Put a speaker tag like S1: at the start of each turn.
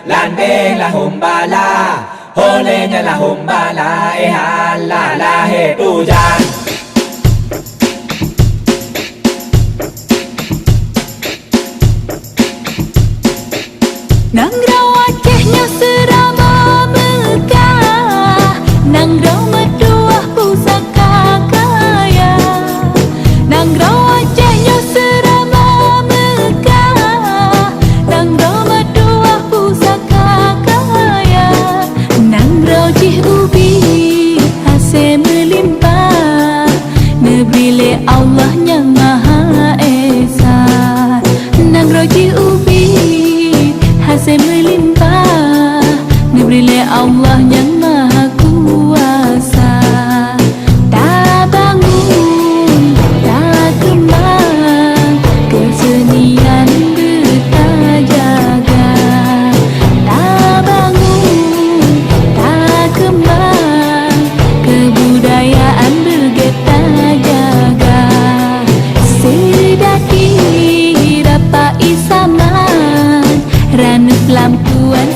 S1: landing la humbala, holenya la humbala, hala la he tujan.
S2: Nangrau Acehnya serama megah, Nangrau meduah pusaka kaya. Nangrau Acehnya serama megah, Nangrau meduah pusaka kaya. Nangrau cih ubi hasil melimpah, Nebile Allah yang Maha Esa. Nangrau cih ubi hasil melimpah, diberi Allah yang Maha Kuasa. Tak bangun, tak kembang, kesenian bertajaga. Tak bangun, tak kembang, kebudayaan bergetah jaga. Sedaki dapat isaman, ranut lampuan